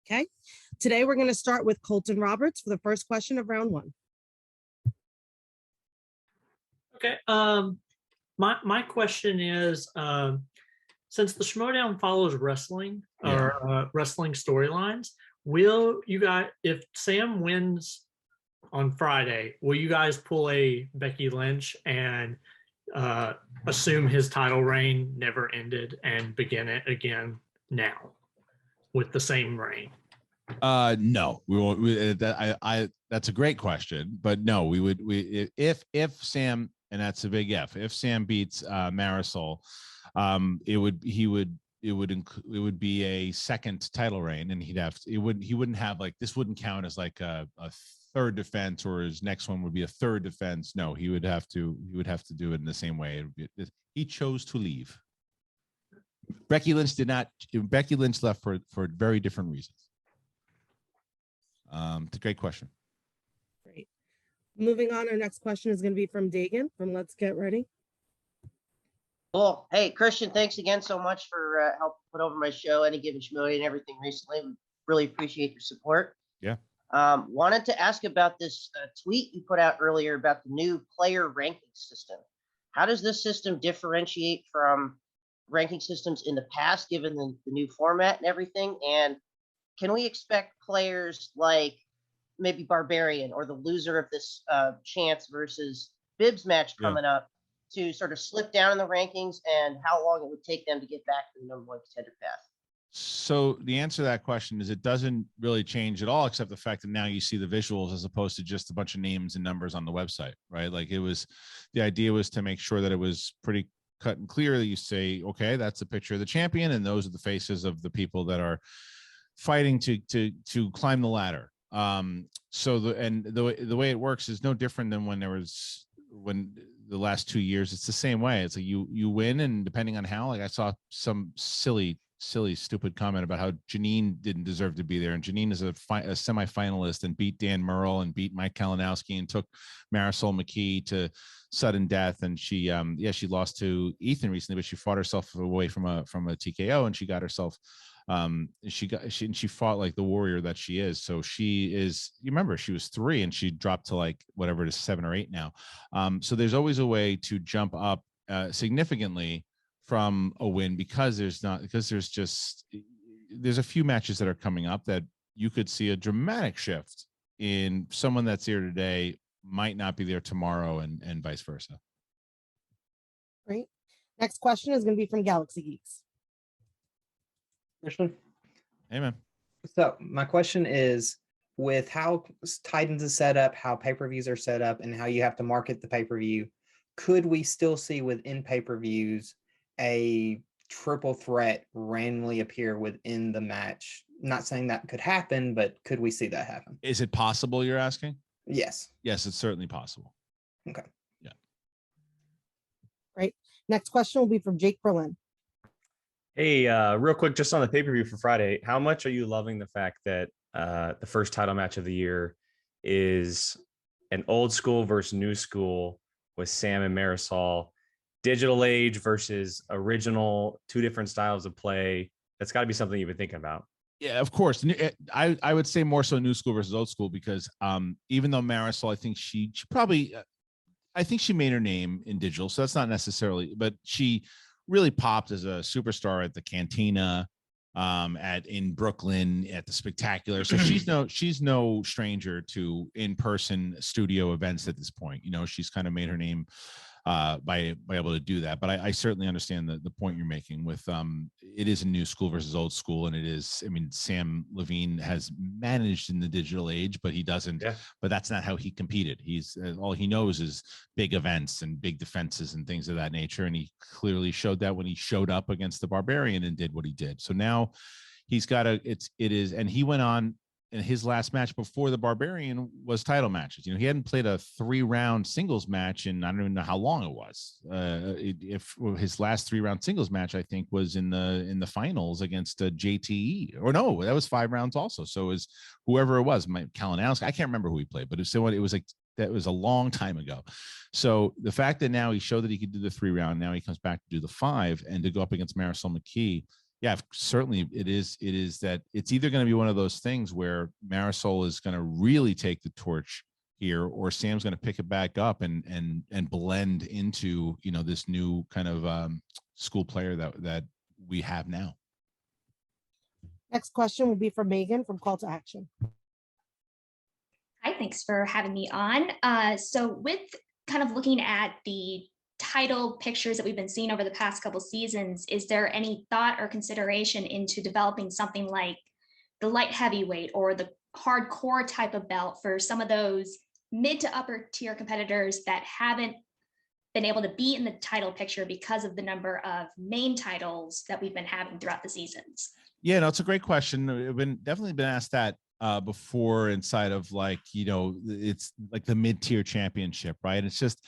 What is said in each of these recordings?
Okay. Today we're going to start with Colton Roberts for the first question of round one. Okay. My question is, since the Schmoedown follows wrestling or wrestling storylines, will you guys, if Sam wins on Friday, will you guys pull a Becky Lynch and assume his title reign never ended and begin it again now with the same reign? No, we won't. That's a great question, but no, we would. If Sam, and that's a big if Sam beats Marisol, it would be a second title reign, and he wouldn't have, like, this wouldn't count as like a third defense, or his next one would be a third defense. No, he would have to do it in the same way. He chose to leave. Becky Lynch did not. Becky Lynch left for very different reasons. It's a great question. Great. Moving on, our next question is going to be from Dagan from Let's Get Ready. Cool. Hey, Kristian, thanks again so much for helping put over my show, Any Given Schmoedown, and everything recently. We really appreciate your support. Yeah. Wanted to ask about this tweet you put out earlier about the new player ranking system. How does this system differentiate from ranking systems in the past, given the new format and everything? And can we expect players like maybe Barbarian or the loser of this Chance versus Bibbs match coming up to sort of slip down in the rankings, and how long it would take them to get back to the #1 contender path? So the answer to that question is it doesn't really change at all, except the fact that now you see the visuals as opposed to just a bunch of names and numbers on the website, right? Like, the idea was to make sure that it was pretty cut and clear, that you say, okay, that's a picture of the champion, and those are the faces of the people that are fighting to climb the ladder. So the way it works is no different than when the last 2 years. It's the same way. It's like you win, and depending on how, like, I saw some silly stupid comment about how Janine didn't deserve to be there, and Janine is a semifinalist and beat Dan Murrell and beat Mike Kalinowski and took Marisol McKee to sudden death, and she lost to Ethan recently, but she fought herself away from a TKO, and she got herself she fought like the warrior that she is. So she is, you remember, she was 3 and she dropped to like whatever it is, 7 or 8 now. So there's always a way to jump up significantly from a win, because there's a few matches that are coming up that you could see a dramatic shift in. Someone that's here today might not be there tomorrow, and vice versa. Great. Next question is going to be from Galaxy Geeks. Kristian? Hey, man. So my question is, with how Titans is set up, how pay-per-views are set up, and how you have to market the pay-per-view, could we still see within pay-per-views a triple threat randomly appear within the match? Not saying that could happen, but could we see that happen? Is it possible, you're asking? Yes. Yes, it's certainly possible. Okay. Yeah. Great. Next question will be from Jake Berlin. Hey, real quick, just on the pay-per-view for Friday, how much are you loving the fact that the first title match of the year is an old school versus new school with Sam and Marisol, digital age versus original, 2 different styles of play? That's got to be something you've been thinking about. Yeah, of course. I would say more so new school versus old school, because even though Marisol, I think she probably, I think she made her name in digital, so that's not necessarily, but she really popped as a superstar at the Cantina, in Brooklyn at the Spectacular. So she's no stranger to in-person studio events at this point. You know, she's kind of made her name by able to do that. But I certainly understand the point you're making with it is a new school versus old school, and it is. I mean, Samm Levine has managed in the digital age, but he doesn't. Yeah. But that's not how he competed. He's all he knows is big events and big defenses and things of that nature, and he clearly showed that when he showed up against the Barbarian and did what he did. So now he's got and he went on. And his last match before the Barbarian was title matches. You know, he hadn't played a 3-round singles match in I don't even know how long it was. If his last 3-round singles match, I think, was in the finals against JTE, or no, that was 5 rounds also. So it was whoever it was, my Kalinowski. I can't remember who he played, but it was like that was a long time ago. So the fact that now he showed that he could do the 3-round, now he comes back to do the 5 and to go up against Marisol McKee. Yeah, certainly it is. It is that it's either going to be one of those things where Marisol is going to really take the torch here, or Sam's going to pick it back up and blend into, you know, this new kind of school player that we have now. Next question will be from Megan from Call to Action. Hi, thanks for having me on. So with kind of looking at the title pictures that we've been seeing over the past couple seasons, is there any thought or consideration into developing something like the light heavyweight or the hardcore type of belt for some of those mid to upper tier competitors that haven't been able to be in the title picture because of the number of main titles that we've been having throughout the seasons? Yeah, no, it's a great question. I've definitely been asked that before inside of, like, you know, it's like the mid-tier championship, right? It's just,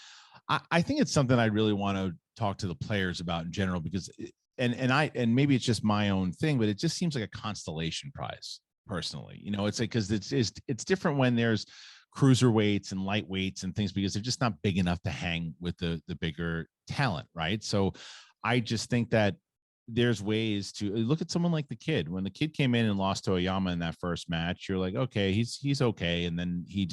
I think it's something I really want to talk to the players about in general, because and maybe it's just my own thing, but it just seems like a constellation prize personally. You know, it's like, because it's different when there's cruiserweights and lightweights and things, because they're just not big enough to hang with the bigger talent, right? So I just think that there's ways to look at someone like the kid. When the kid came in and lost to Oyama in that first match, you're like, okay, he's okay. And then he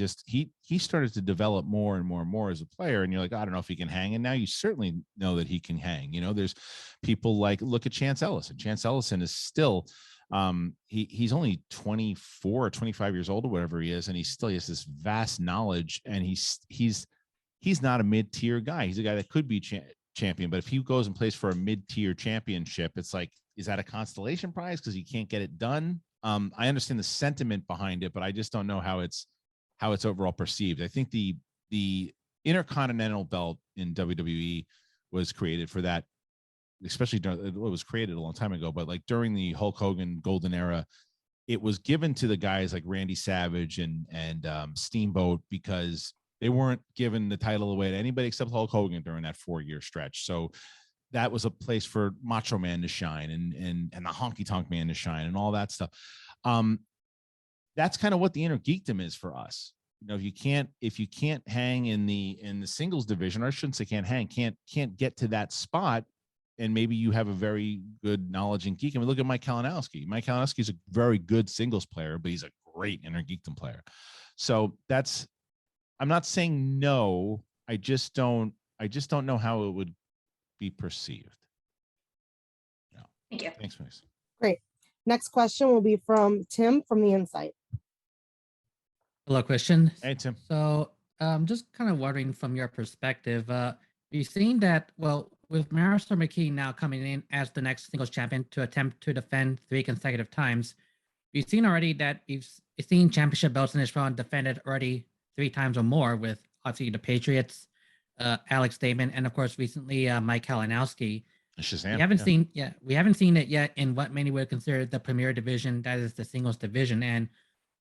started to develop more and more and more as a player. And you're like, I don't know if he can hang. And now you certainly know that he can hang. You know, there's people like, look at Chance Ellison. Chance Ellison is still, he's only 24 or 25 years old or whatever he is. And he has this vast knowledge, and he's not a mid-tier guy. He's a guy that could be champion, but if he goes and plays for a mid-tier championship, it's like, is that a constellation prize because he can't get it done? I understand the sentiment behind it, but I just don't know how it's overall perceived. I think the Intercontinental belt in WWE was created for that, especially it was created a long time ago, but like during the Hulk Hogan golden era, it was given to the guys like Randy Savage and Steamboat, because they weren't given the title away to anybody except Hulk Hogan during that 4-year stretch. So that was a place for Macho Man to shine and the Honky Tonk Man to shine and all that stuff. That's kind of what the inner geekdom is for us. You know, if you can't hang in the singles division, or I shouldn't say can't hang, can't get to that spot, and maybe you have a very good knowledge in geek. I mean, look at Mike Kalinowski. Mike Kalinowski is a very good singles player, but he's a great inner geekdom player. So I'm not saying no. I just don't know how it would be perceived. No. Thank you. Thanks, Max. Great. Next question will be from Tim from The Insight. Hello, Kristian. Hey, Tim. So just kind of wondering from your perspective, you've seen that, well, with Marisol McKee now coming in as the next singles champion to attempt to defend 3 consecutive times, you've seen already that you've seen championship belts in this run defended already 3 times or more, with obviously the Patriots, Alex Damon, and of course recently Mike Kalinowski. We haven't seen it yet in what many would consider the premier division, that is the singles division. And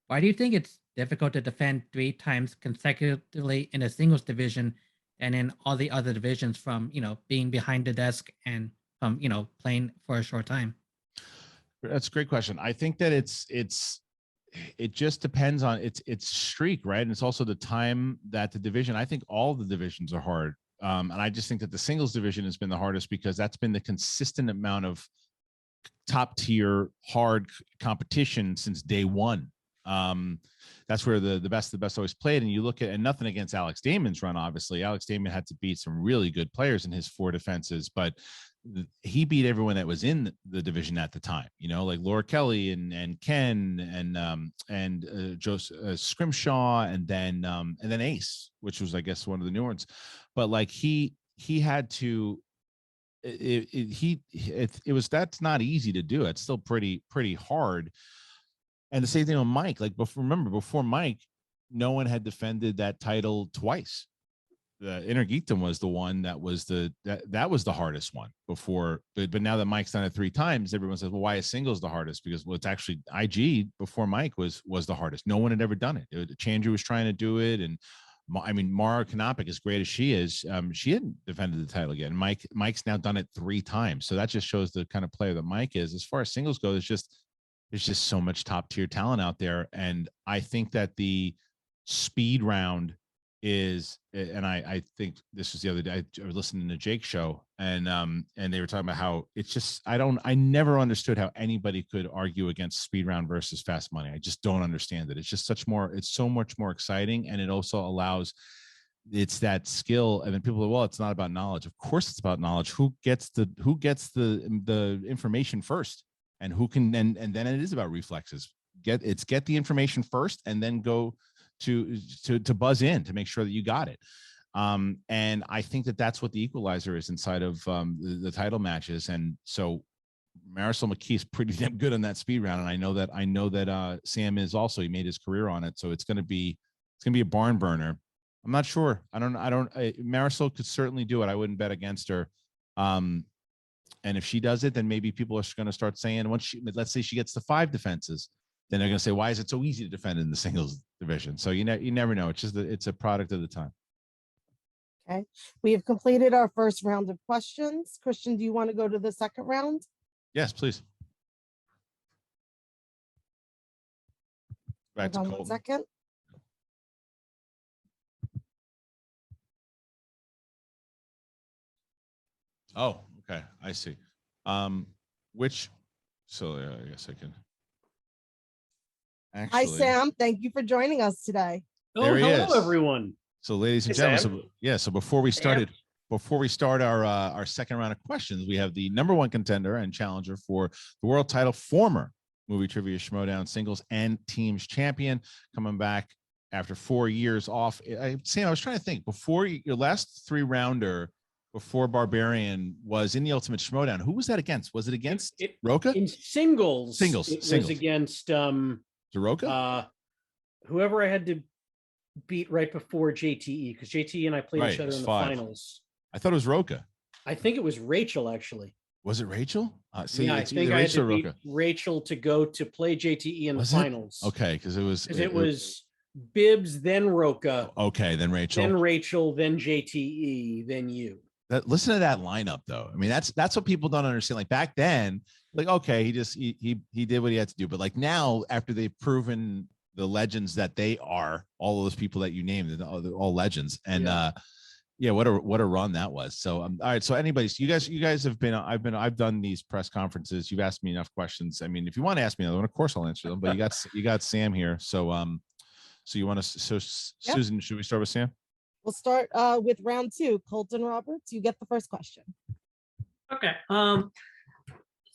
why do you think it's difficult to defend 3 times consecutively in a singles division and in all the other divisions, from, you know, being behind the desk and from, you know, playing for a short time? That's a great question. I think that it just depends on its streak, right? And it's also the time that the division, I think all the divisions are hard. And I just think that the singles division has been the hardest, because that's been the consistent amount of top tier hard competition since day one. That's where the best always played. And you look at, and nothing against Alex Damon's run, obviously. Alex Damon had to beat some really good players in his 4 defenses, but he beat everyone that was in the division at the time, you know, like Laura Kelly and Ken and Joseph Scrimshaw, and then Ace, which was, I guess, one of the new ones. But like he had to, that's not easy to do. It's still pretty hard. And the same thing with Mike. Like, before Mike, no one had defended that title twice. The Inner Geekdom was the one that was that was the hardest one before. But now that Mike's done it 3 times, everyone says, well, why is singles the hardest? Because, well, it's actually IG before Mike was the hardest. No one had ever done it. Chandru was trying to do it, and I mean, Mara Kanopik, as great as she is, she hadn't defended the title again. Mike's now done it 3 times. So that just shows the kind of player that Mike is. As far as singles go, there's just so much top tier talent out there. And I think that the speed round is, and I think this was the other day, I was listening to Jake's show, and they were talking about how it's just, I never understood how anybody could argue against speed round versus fast money. I just don't understand it. It's just it's so much more exciting, and it also allows, it's that skill. And then people are, well, it's not about knowledge. Of course it's about knowledge. Who gets the information first, and who can, and then it is about reflexes. Get the information first, and then go to buzz in to make sure that you got it. And I think that's what the equalizer is inside of the title matches. And so Marisol McKee is pretty damn good on that speed round. And I know that Samm is also, he made his career on it. So it's going to be a barn burner. I'm not sure. Marisol could certainly do it. I wouldn't bet against her. And if she does it, then maybe people are going to start saying, let's say she gets to 5 defenses, then they're going to say, why is it so easy to defend in the singles division? So you never know. It's just it's a product of the time. Okay. We have completed our first round of questions. Kristian, do you want to go to the second round? Yes, please. Back to Hold on Colton. 1 second. Oh, okay. I see. So I guess I can. Hi, Actually, Samm. Thank you for joining us today. There he hello, is. everyone. So ladies and Hey, gentlemen, Sam. so before we start our second round of questions, we have the #1 contender and challenger for the world title, former Movie Trivia Schmoedown singles and teams champion, coming back after 4 years off. Sam, I was trying to think, before your last 3-rounder before Barbarian was in the Ultimate Schmoedown, who was that against? Was it against Roca? In singles, Singles. it was against Roca? whoever I had to beat right before JTE, because JTE and I played each Right, other it's in the 5. finals. I thought it was Roca. I think it was Rachel, actually. Was it Rachel? See, Yeah, I it's think either I had Rachel to or beat Roca. Rachel to go to play JTE in Was the it? finals. Okay, because it was Bibbs, then Roca, okay, then Rachel. then JTE, then you. Listen to that lineup, though. I mean, that's what people don't understand. Like back then, like, okay, he did what he had to do, but like now, after they've proven the legends that they are, all of those people that you named, they're all legends. And what a run that was. So all right, so you guys have been, I've done these press conferences. You've asked me enough questions. I mean, if you want to ask me another one, of course I'll answer them. But you got Sam here, so you want to, Yep. Susan, should we start with Sam? We'll start with round 2. Colton Roberts, you get the first question. Okay.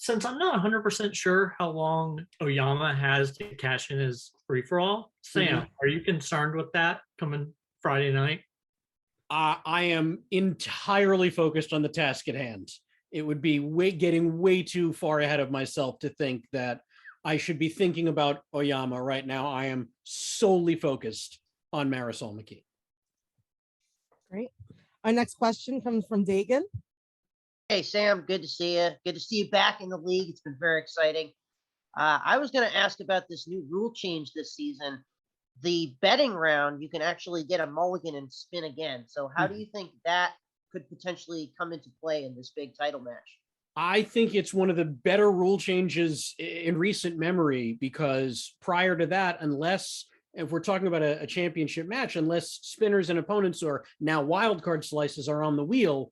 Since I'm not 100% sure how long Oyama has to cash in his free-for-all, Sam, are you concerned with that coming Friday night? I am entirely focused on the task at hand. It would be getting way too far ahead of myself to think that I should be thinking about Oyama right now. I am solely focused on Marisol McKee. Great. Our next question comes from Dagan. Hey, Sam, good to see you. Good to see you back in the league. It's been very exciting. I was going to ask about this new rule change this season. The betting round, you can actually get a mulligan and spin again. So how do you think that could potentially come into play in this big title match? I think it's one of the better rule changes in recent memory, because prior to that, if we're talking about a championship match, unless spinners and opponents or now wildcard slices are on the wheel,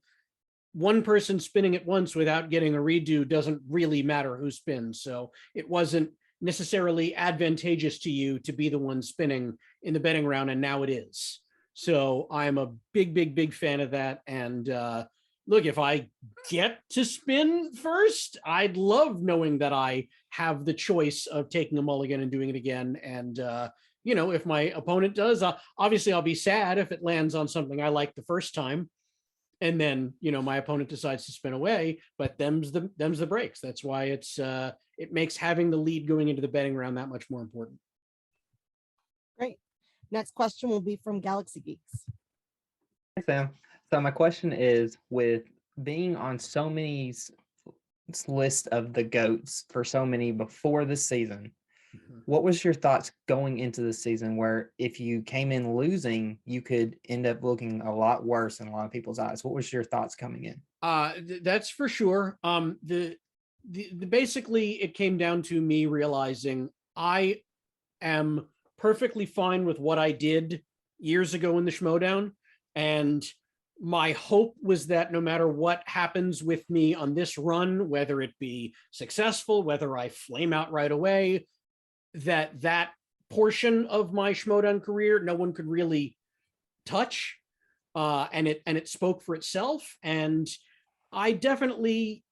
one person spinning at once without getting a redo doesn't really matter who spins. So it wasn't necessarily advantageous to you to be the one spinning in the betting round, and now it is. So I'm a big fan of that. And look, if I get to spin first, I'd love knowing that I have the choice of taking a mulligan and doing it again. And if my opponent does, obviously I'll be sad if it lands on something I liked the first time, and then my opponent decides to spin away. But them's the breaks. That's why it makes having the lead going into the betting round that much more important. Great. Next question will be from Galaxy Geeks. Hey, Sam. So my question is, with being on so many list of the GOATs for so many before this season, what was your thoughts going into the season, where if you came in losing, you could end up looking a lot worse in a lot of people's eyes? What was your thoughts coming in? That's for sure. Basically it came down to me realizing I am perfectly fine with what I did years ago in the Schmoedown. And my hope was that no matter what happens with me on this run, whether it be successful, whether I flame out right away, that portion of my Schmoedown career, no one could really touch. And it spoke for itself. And I definitely,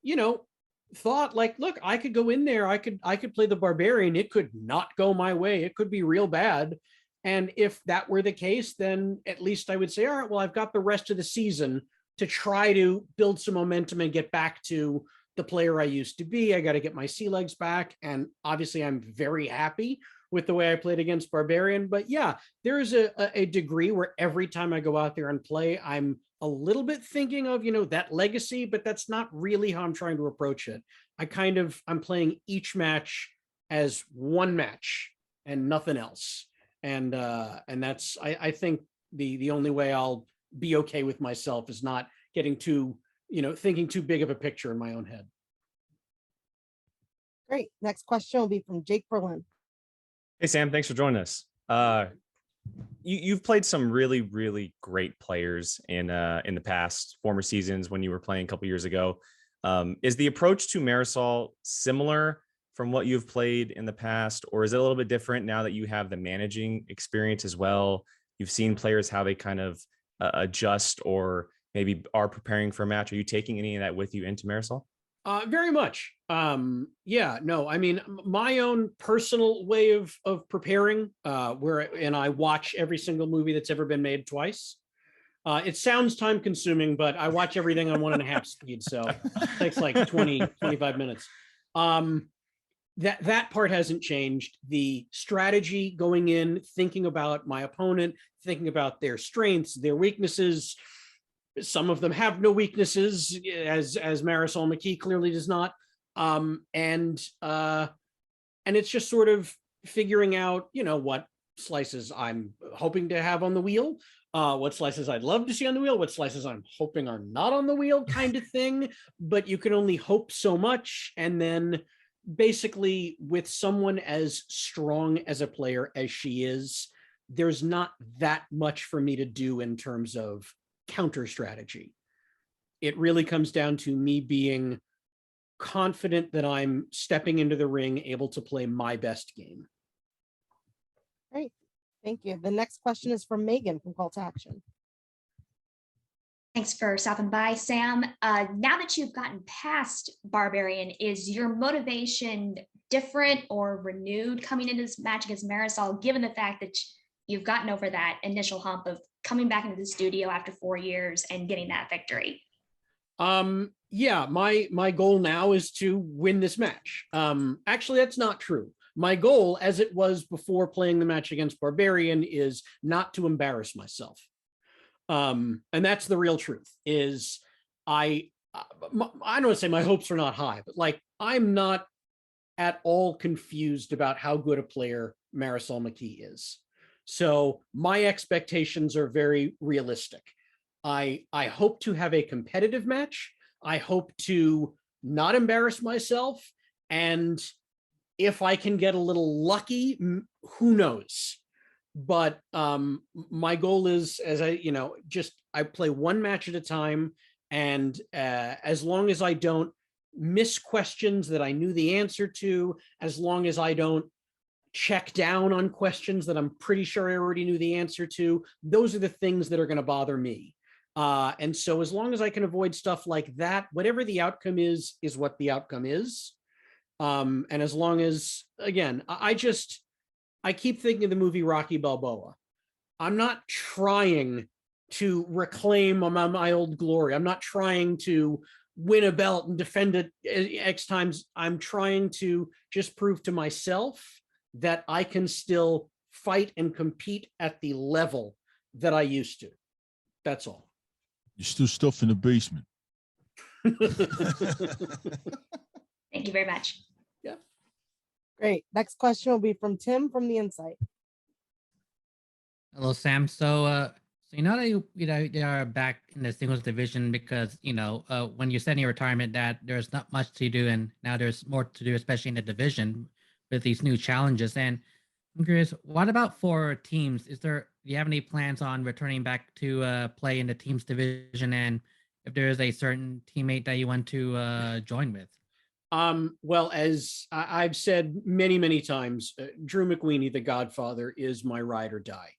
thought like, look, I could go in there, I could play the barbarian. It could not go my way. It could be real bad. And if that were the case, then at least I would say, all right, well, I've got the rest of the season to try to build some momentum and get back to the player I used to be. I got to get my sea legs back. And obviously I'm very happy with the way I played against Barbarian. But yeah, there is a degree where every time I go out there and play, I'm a little bit thinking of, that legacy, but that's not really how I'm trying to approach it. I'm playing each match as one match and nothing else. And that's, I think the only way I'll be okay with myself is not getting too, thinking too big of a picture in my own head. Great. Next question will be from Jake Berlin. Hey, Sam, thanks for joining us. You've played some really, really great players in the past former seasons when you were playing a couple years ago. Is the approach to Marisol similar from what you've played in the past, or is it a little bit different now that you have the managing experience as well? You've seen players, how they kind of adjust or maybe are preparing for a match. Are you taking any of that with you into Marisol? Very much. Yeah, no, I mean, my own personal way of preparing, and I watch every single movie that's ever been made twice. It sounds time consuming, but I watch everything on 1.5 speed. So it takes like 25 minutes. That part hasn't changed. The strategy going in, thinking about my opponent, thinking about their strengths, their weaknesses. Some of them have no weaknesses, as Marisol McKee clearly does not. And it's just sort of figuring out, what slices I'm hoping to have on the wheel, what slices I'd love to see on the wheel, what slices I'm hoping are not on the wheel, kind of thing. But you can only hope so much. And then basically with someone as strong as a player as she is, there's not that much for me to do in terms of counter strategy. It really comes down to me being confident that I'm stepping into the ring, able to play my best game. Great. Thank you. The next question is from Megan from Call to Action. Thanks for stopping by, Sam. Now that you've gotten past Barbarian, is your motivation different or renewed coming into this match against Marisol, given the fact that you've gotten over that initial hump of coming back into the studio after 4 years and getting that victory? Yeah, my goal now is to win this match. Actually, that's not true. My goal, as it was before playing the match against Barbarian, is not to embarrass myself. And that's the real truth. Is I don't want to say my hopes are not high, but like I'm not at all confused about how good a player Marisol McKee is. So my expectations are very realistic. I hope to have a competitive match. I hope to not embarrass myself. And if I can get a little lucky, who knows? But my goal is, as I play one match at a time. And as long as I don't miss questions that I knew the answer to, as long as I don't check down on questions that I'm pretty sure I already knew the answer to, those are the things that are going to bother me. And so as long as I can avoid stuff like that, whatever the outcome is what the outcome is. And as long as, again, I keep thinking of the movie Rocky Balboa. I'm not trying to reclaim my old glory. I'm not trying to win a belt and defend it X times. I'm trying to just prove to myself that I can still fight and compete at the level that I used to. That's all. You're still stuff in the basement. Thank you very much. Yeah. Great. Next question will be from Tim from The Insight. Hello, Sam. So you know that you are back in the singles division because when you said in your retirement that there's not much to do, and now there's more to do, especially in the division with these new challenges. And I'm curious, what about for teams? Do do you have any plans on returning back to play in the team's division, and if there is a certain teammate that you want to join with? Well, as I've said many, many times, Drew McWeeny, the Godfather, is my ride or die.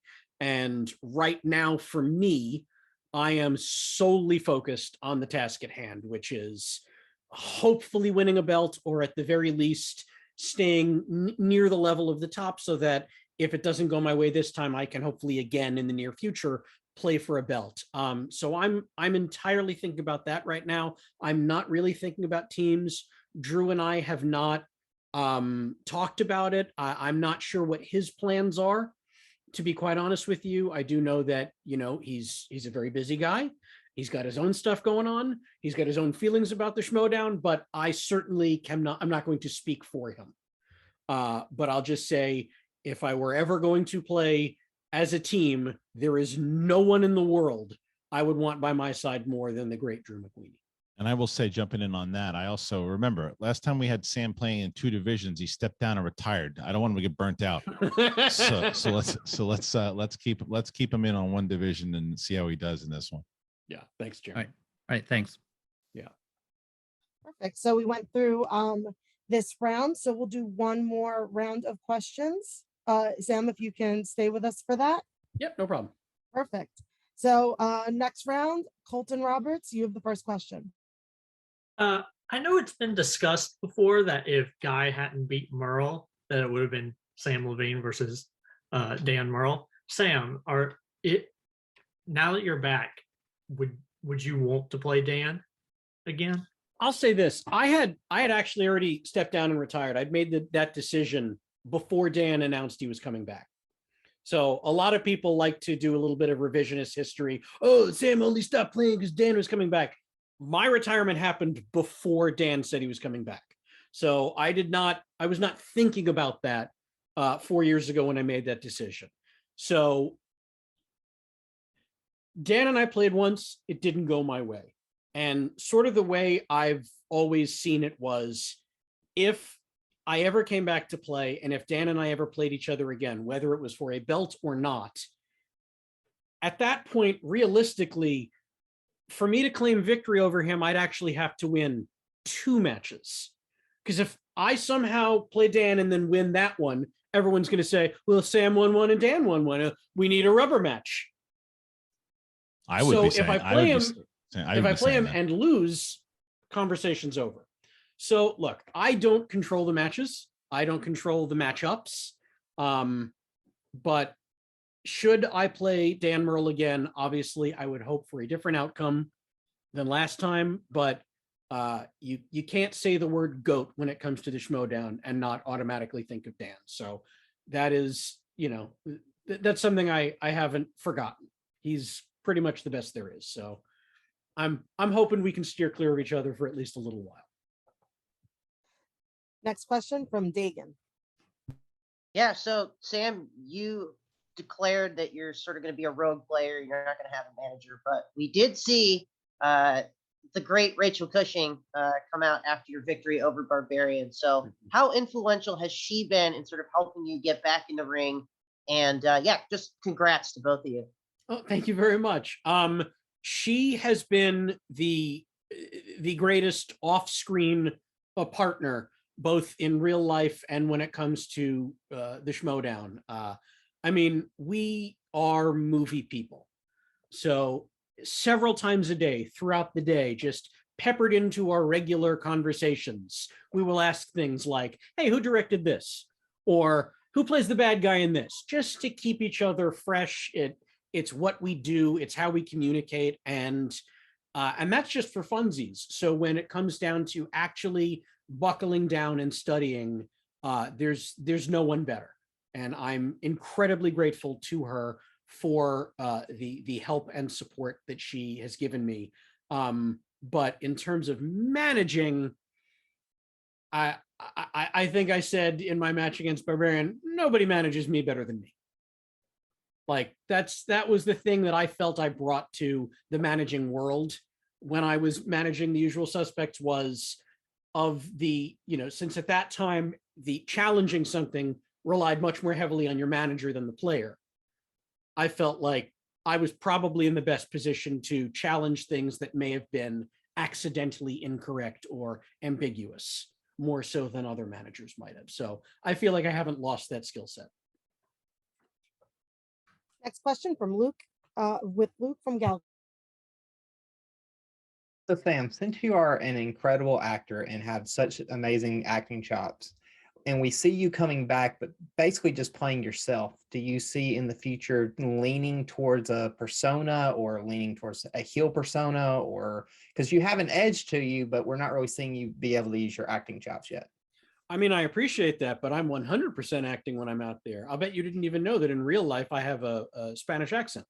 And right now, for me, I am solely focused on the task at hand, which is hopefully winning a belt, or at the very least, staying near the level of the top, so that if it doesn't go my way this time, I can hopefully again in the near future play for a belt. So I'm entirely thinking about that right now. I'm not really thinking about teams. Drew and I have not talked about it. I'm not sure what his plans are, to be quite honest with you. I do know that, you know, he's a very busy guy. He's got his own stuff going on. He's got his own feelings about the Schmoedown, but I certainly I'm not going to speak for him. But I'll just say, if I were ever going to play as a team, there is no one in the world I would want by my side more than the great Drew McWeeny. And I will say, jumping in on that, I also remember last time we had Sam playing in 2 divisions, he stepped down and retired. I don't want him to get burnt out. so let's keep him in on 1 division and see how he does in this one. Yeah, thanks, Jeremy. All right, thanks. Yeah. Perfect. So we went through this round. So we'll do one more round of questions. Sam, if you can stay with us for that. Yep, no problem. Perfect. So next round, Colton Roberts, you have the first question. I know it's been discussed before that if Guy hadn't beat Murrell, that it would have been Samm Levine versus Dan Murrell. Sam, now that you're back, would you want to play Dan again? I'll say this: I had actually already stepped down and retired. I'd made that decision before Dan announced he was coming back. So a lot of people like to do a little bit of revisionist history. Oh, Sam only stopped playing because Dan was coming back. My retirement happened before Dan said he was coming back. So I was not thinking about that 4 years ago when I made that decision. So Dan and I played once. It didn't go my way. And sort of the way I've always seen it was, if I ever came back to play, and if Dan and I ever played each other again, whether it was for a belt or not, at that point, realistically, for me to claim victory over him, I'd actually have to win 2 matches. Because if I somehow play Dan and then win that one, everyone's going to say, well, Sam won one and Dan won one. We need a rubber match. I would be saying, if I play him that. and lose, conversation's over. So look, I don't control the matches. I don't control the matchups. But should I play Dan Murrell again, obviously I would hope for a different outcome than last time. But you can't say the word GOAT when it comes to the Schmoedown and not automatically think of Dan. So that is, that's something I haven't forgotten. He's pretty much the best there is. So I'm hoping we can steer clear of each other for at least a little while. Next question from Dagan. Yeah, so Sam, you declared that you're sort of going to be a rogue player. You're not going to have a manager, but we did see the great Rachel Cushing come out after your victory over Barbarian. So how influential has she been in sort of helping you get back in the ring? And just congrats to both of you. Oh, thank you very much. She has been the greatest off-screen partner, both in real life and when it comes to the Schmoedown. I mean, we are movie people. So several times a day throughout the day, just peppered into our regular conversations, we will ask things like, hey, who directed this? Or who plays the bad guy in this? Just to keep each other fresh. It's what we do. It's how we communicate. And that's just for funsies. So when it comes down to actually buckling down and studying, there's no one better. And I'm incredibly grateful to her for the help and support that she has given me. But in terms of managing, I think I said in my match against Barbarian, nobody manages me better than me. Like that was the thing that I felt I brought to the managing world when I was managing the Usual Suspects, was of the, since at that time, the challenging something relied much more heavily on your manager than the player. I felt like I was probably in the best position to challenge things that may have been accidentally incorrect or ambiguous, more so than other managers might have. So I feel like I haven't lost that skill set. Next question from Luke, with Luke from Gal. So Sam, since you are an incredible actor and have such amazing acting chops, and we see you coming back, but basically just playing yourself, do you see in the future leaning towards a persona or leaning towards a heel persona, or because you have an edge to you, but we're not really seeing you be able to use your acting chops yet? I mean, I appreciate that, but I'm 100% acting when I'm out there. I'll bet you didn't even know that in real life I have a Spanish accent.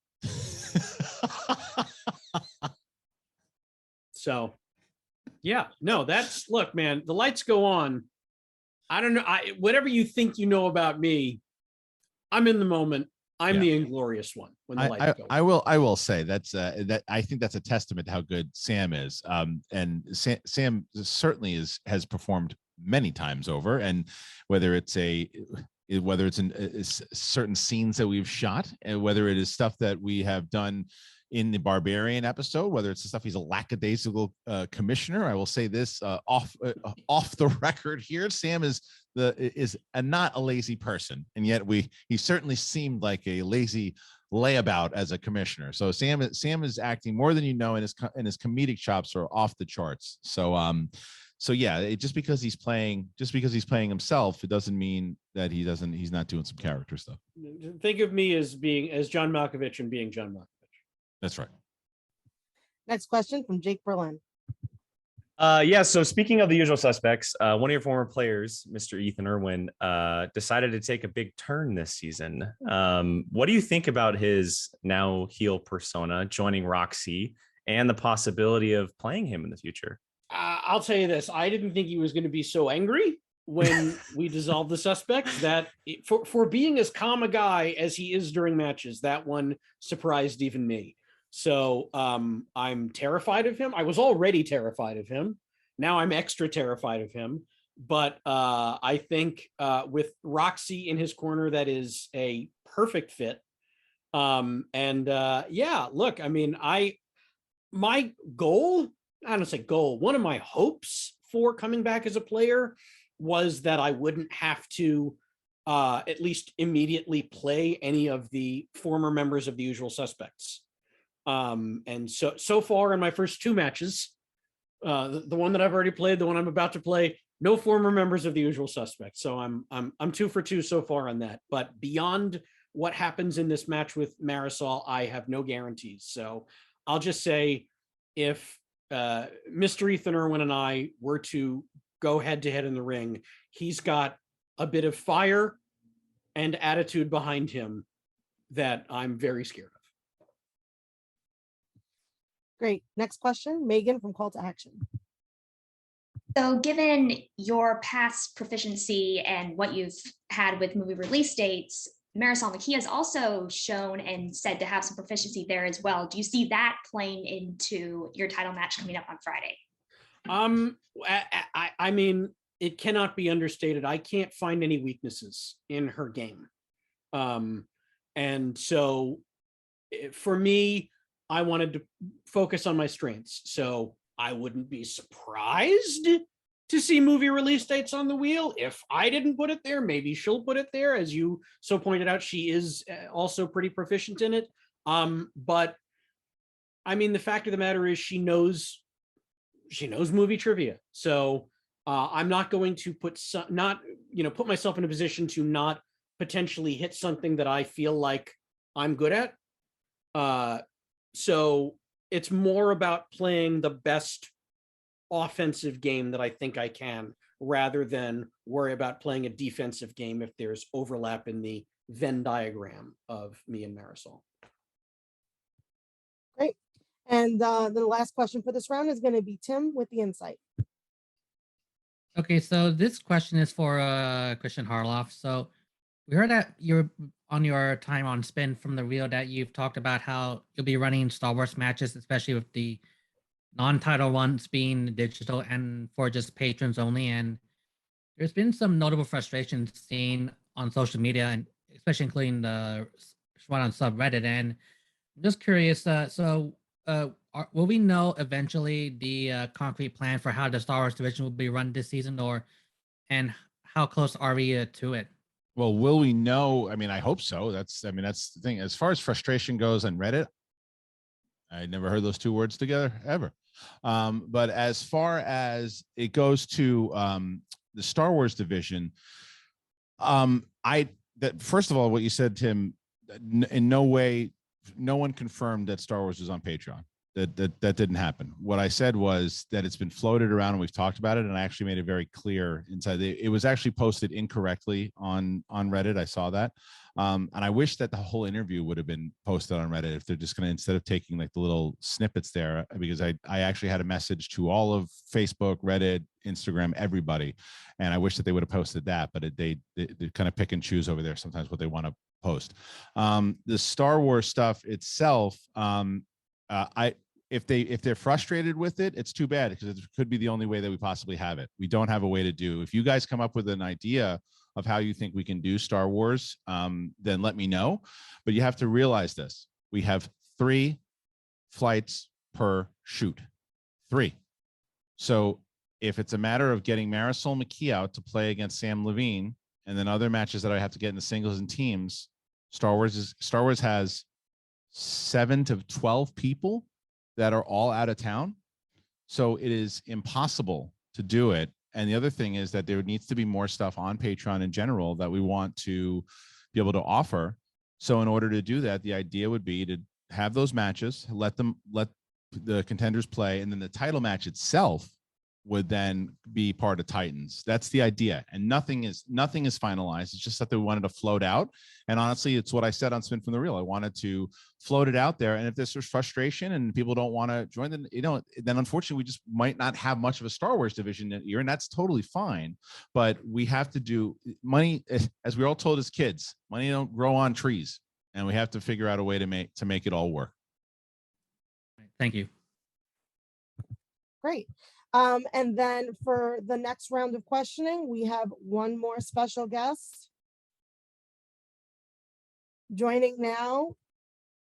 So, yeah, no, that's, look, man, the lights go on. I don't know. Whatever you think you know about me, I'm in the moment. I'm the inglorious one when the lights go on. I will say that I think that's a testament to how good Sam is. And Sam certainly has performed many times over, and whether it's in certain scenes that we've shot, and whether it is stuff that we have done in the Barbarian episode, whether it's the stuff he's a lackadaisical commissioner. I will say this off the record here: Sam is not a lazy person, and yet he certainly seemed like a lazy layabout as a commissioner. So Sam is acting more than you know, and his comedic chops are off the charts. So yeah, just because he's playing himself, it doesn't mean that he's not doing some character stuff. Think of me as John Malkovich and being John Malkovich. That's right. Next question from Jake Berlin. Yeah, so speaking of the usual suspects, one of your former players, Mr. Ethan Erwin, decided to take a big turn this season. What do you think about his now heel persona joining Roxy and the possibility of playing him in the future? I'll tell you this. I didn't think he was going to be so angry when we dissolved the suspects. That for being as calm a guy as he is during matches, that one surprised even me. So I'm terrified of him. I was already terrified of him. Now I'm extra terrified of him. But I think with Roxy in his corner, that is a perfect fit. Yeah, look, I mean, my goal, I don't say goal, one of my hopes for coming back as a player was that I wouldn't have to at least immediately play any of the former members of the usual suspects. And so far in my first two matches, the one that I've already played, the one I'm about to play, no former members of the usual suspects. So I'm 2 for 2 so far on that. But beyond what happens in this match with Marisol, I have no guarantees. So I'll just say, if Mr. Ethan Erwin and I were to go head to head in the ring, he's got a bit of fire and attitude behind him that I'm very scared of. Great. Next question, Megan from Call to Action. So given your past proficiency and what you've had with movie release dates, Marisol McKee has also shown and said to have some proficiency there as well. Do you see that playing into your title match coming up on Friday? I mean, it cannot be understated. I can't find any weaknesses in her game. And so for me, I wanted to focus on my strengths. So I wouldn't be surprised to see movie release dates on the wheel. If I didn't put it there, maybe she'll put it there. As you so pointed out, she is also pretty proficient in it. But I mean, the fact of the matter is she knows movie trivia. So I'm not going to put myself in a position to not potentially hit something that I feel like I'm good at. So it's more about playing the best offensive game that I think I can, rather than worry about playing a defensive game if there's overlap in the Venn diagram of me and Marisol. Great. And the last question for this round is going to be Tim with the insight. Okay, so this question is for Kristian Harloff. So we heard that you're on your time on Spin from the Wheel that you've talked about how you'll be running Star Wars matches, especially with the non-title ones being digital and for just patrons only. And there's been some notable frustrations seen on social media, and especially including the Schmoedown subreddit, and I'm just curious. Will we know eventually the concrete plan for how the Star Wars division will be run this season, and how close are we to it? Well, will we know? I mean, I hope so. That's the thing. As far as frustration goes on Reddit, I never heard those two words together ever. But as far as it goes to the Star Wars division, first of all, what you said, Tim, in no way, no one confirmed that Star Wars is on Patreon. That didn't happen. What I said was that it's been floated around and we've talked about it, and I actually made it very clear inside. It was actually posted incorrectly on Reddit. I saw that, and I wish that the whole interview would have been posted on Reddit if they're just going to, instead of taking like the little snippets there, because I actually had a message to all of Facebook, Reddit, Instagram, everybody, and I wish that they would have posted that, but they kind of pick and choose over there sometimes what they want to post. The Star Wars stuff itself, if they're frustrated with it, it's too bad, because it could be the only way that we possibly have it. We don't have a way to do. If you guys come up with an idea of how you think we can do Star Wars, then let me know. But you have to realize this: we have 3 flights per shoot, 3. So if it's a matter of getting Marisol McKee out to play against Samm Levine, and then other matches that I have to get in the singles and teams, Star Wars has 7 to 12 people that are all out of town. So it is impossible to do it. And the other thing is that there needs to be more stuff on Patreon in general that we want to be able to offer. So in order to do that, the idea would be to have those matches, let the contenders play, and then the title match itself would then be part of Titans. That's the idea. And nothing is finalized. It's just that they wanted to float out. And honestly, it's what I said on Spin from the Reel. I wanted to float it out there. And if there's frustration and people don't want to join, then, then unfortunately we just might not have much of a Star Wars division that year. And that's totally fine. But we have to do money, as we were all told as kids, money don't grow on trees. And we have to figure out a way to make it all work. Thank you. Great. And then for the next round of questioning, we have one more special guest. Joining now,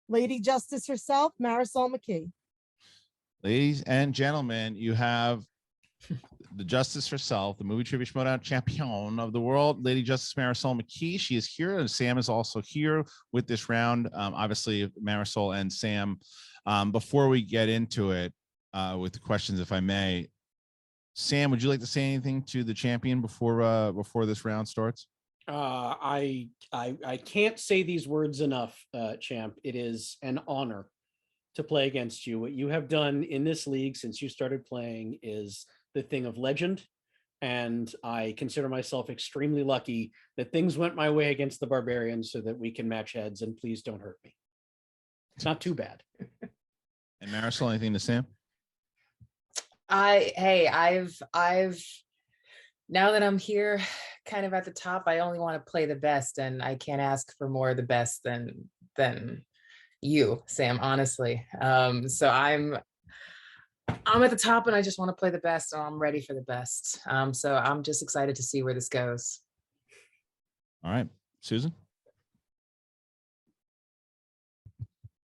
Lady Justice herself, Marisol McKee. Ladies and gentlemen, you have the Justice herself, the movie trivia Schmoedown champion of the world, Lady Justice Marisol McKee. She is here, and Sam is also here with this round. Obviously, Marisol and Sam. Before we get into it with the questions, if I may, Sam, would you like to say anything to the champion before this round starts? I can't say these words enough, champ. It is an honor to play against you. What you have done in this league since you started playing is the thing of legend. And I consider myself extremely lucky that things went my way against the Barbarians so that we can match heads, and please don't hurt me. It's not too bad. And Marisol, anything to Sam? I've now that I'm here kind of at the top, I only want to play the best, and I can't ask for more of the best than you, Sam, honestly. So I'm at the top and I just want to play the best, and I'm ready for the best. So I'm just excited to see where this goes. All right, Susan.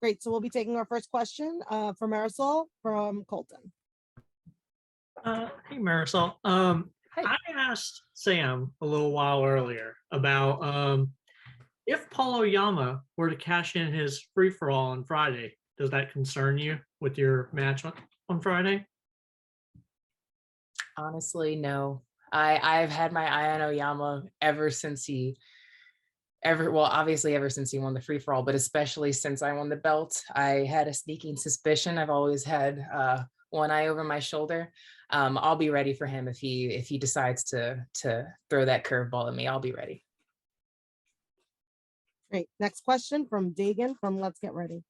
Great. So we'll be taking our first question for Marisol from Colton. Hey, Marisol. I asked Sam a little while earlier about if Paul Oyama were to cash in his free-for-all on Friday, does that concern you with your match on Friday? Honestly, no. I've had my eye on Oyama ever since he won the free-for-all, but especially since I won the belt. I had a sneaking suspicion. I've always had one eye over my shoulder. I'll be ready for him if he decides to throw that curveball at me. I'll be ready. Great. Next question from Dagan from Let's Get Ready.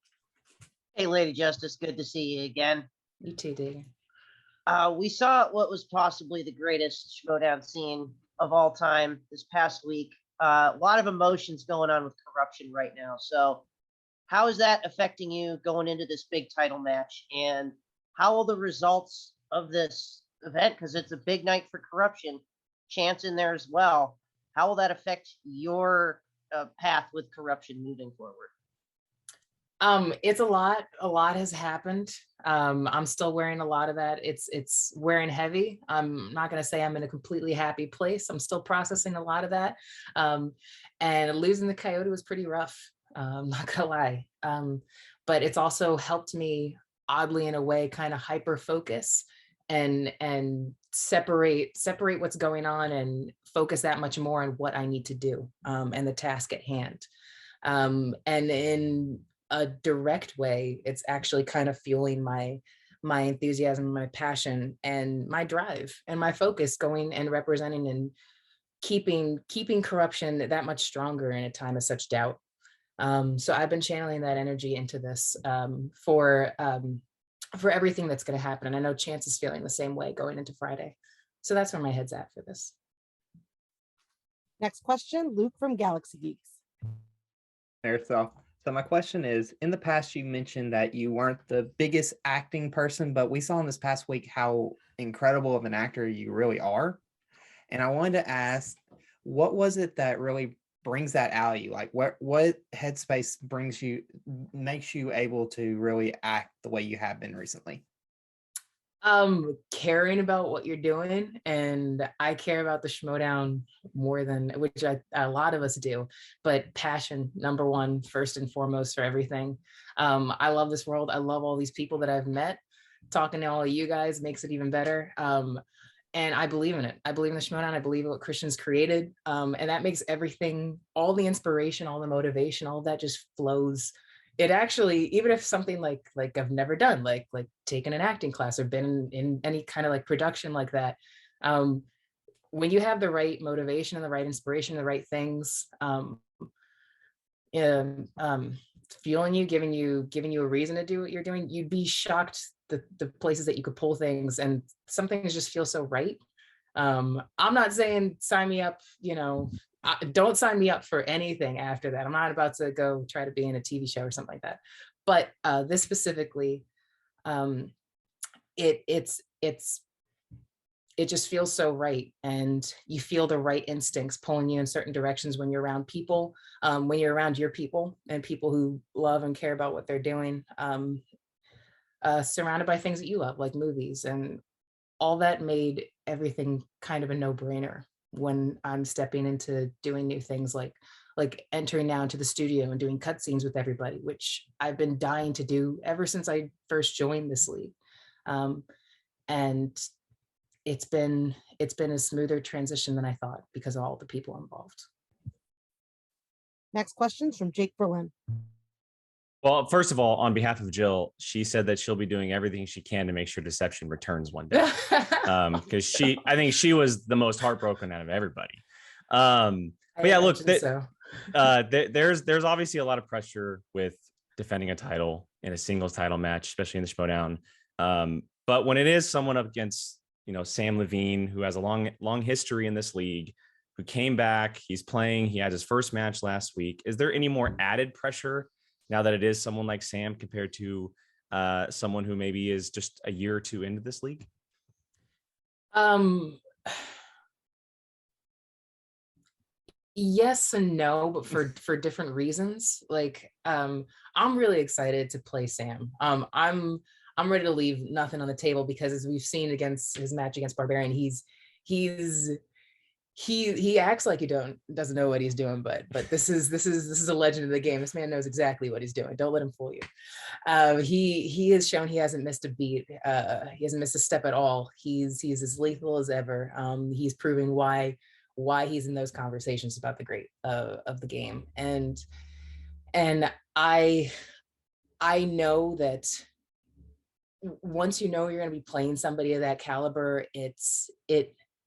Hey, Lady Justice, good to see you again. You too, Dagan. We saw what was possibly the greatest Schmoedown scene of all time this past week. A lot of emotions going on with Korruption right now. So how is that affecting you going into this big title match? And how will the results of this event, because it's a big night for Korruption, chance in there as well, how will that affect your path with Korruption moving forward? It's a lot. A lot has happened. I'm still wearing a lot of that. It's wearing heavy. I'm not gonna say I'm in a completely happy place. I'm still processing a lot of that. And losing the coyote was pretty rough. I'm not gonna lie. But it's also helped me, oddly in a way, kind of hyper focus and separate what's going on and focus that much more on what I need to do, and the task at hand. And in a direct way, it's actually kind of fueling my enthusiasm, my passion, and my drive and my focus going and representing and keeping Korruption that much stronger in a time of such doubt. So I've been channeling that energy into this, for everything that's going to happen. And I know Chance is feeling the same way going into Friday. So that's where my head's at for this. Next question, Luke from Galaxy Geeks. There, so my question is, in the past, you mentioned that you weren't the biggest acting person, but we saw in this past week how incredible of an actor you really are. And I wanted to ask, what was it that really brings that out of you? Like what headspace makes you able to really act the way you have been recently? Caring about what you're doing, and I care about the Schmoedown more than, which a lot of us do, but passion, number one, first and foremost for everything. I love this world. I love all these people that I've met. Talking to all of you guys makes it even better. And I believe in it. I believe in the Schmoedown. I believe in what Kristian's created. And that makes everything, all the inspiration, all the motivation, all of that just flows. It actually, even if something like I've never done, like taken an acting class or been in any kind of like production like that, when you have the right motivation and the right inspiration, the right things, fueling you, giving you a reason to do what you're doing, you'd be shocked the places that you could pull things, and some things just feel so right. I'm not saying sign me up, don't sign me up for anything after that. I'm not about to go try to be in a TV show or something like that. But this specifically, it just feels so right, and you feel the right instincts pulling you in certain directions when you're around people, when you're around your people and people who love and care about what they're doing, surrounded by things that you love, like movies, and all that made everything kind of a no-brainer when I'm stepping into doing new things, like entering now into the studio and doing cutscenes with everybody, which I've been dying to do ever since I first joined this league. And it's been a smoother transition than I thought because of all the people involved. Next question's from Jake Berlin. Well, first of all, on behalf of Jill, she said that she'll be doing everything she can to make sure Deception returns one day. Because I think she was the most heartbroken out of everybody. But yeah, look, there's obviously a lot of pressure with defending a title in a singles title match, especially in the Schmoedown. But when it is someone up against, Samm Levine, who has a long history in this league, who came back, he had his first match last week. Is there any more added pressure now that it is someone like Samm compared to someone who maybe is just a year or two into this league? Yes and no, but for different reasons. Like, I'm really excited to play Samm. I'm ready to leave nothing on the table because, as we've seen against his match against Barbarian, he acts like he doesn't know what he's doing, but this is a legend of the game. This man knows exactly what he's doing. Don't let him fool you. He has shown he hasn't missed a beat. He hasn't missed a step at all. He's as lethal as ever. He's proving why he's in those conversations about the great of the game. And I know that once you're going to be playing somebody of that caliber, it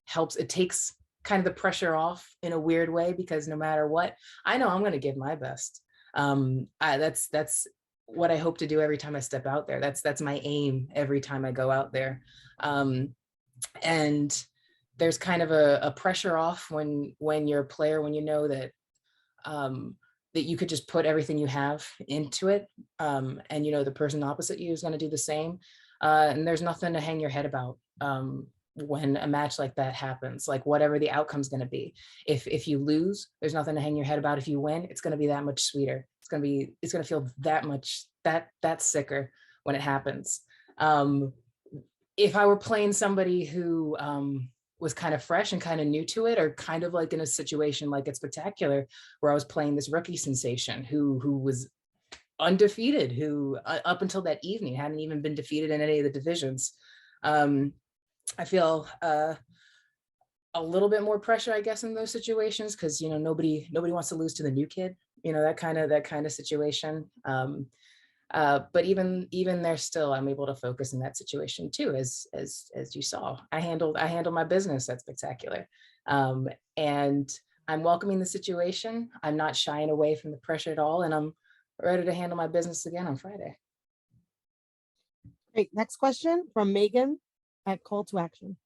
helps. It takes kind of the pressure off in a weird way, because no matter what, I know I'm going to give my best. That's what I hope to do every time I step out there. That's my aim every time I go out there. And there's kind of a pressure off when you're a player, when you know that that you could just put everything you have into it, and the person opposite you is going to do the same, and there's nothing to hang your head about when a match like that happens. Like, whatever the outcome's going to be, if you lose, there's nothing to hang your head about. If you win, it's going to be that much sweeter. It's it's gonna feel that much that sicker when it happens. If I were playing somebody who was kind of fresh and kind of new to it, or kind of like in a situation like it's Spectacular, where I was playing this rookie sensation who was undefeated, who up until that evening hadn't even been defeated in any of the divisions. I feel a little bit more pressure, I guess, in those situations, because nobody wants to lose to the new kid, that kind of situation. But even there still, I'm able to focus in that situation too, as you saw. I handled my business at Spectacular, and I'm welcoming the situation. I'm not shying away from the pressure at all, and I'm ready to handle my business again on Friday. Great. Next question from Megan at Call to Action.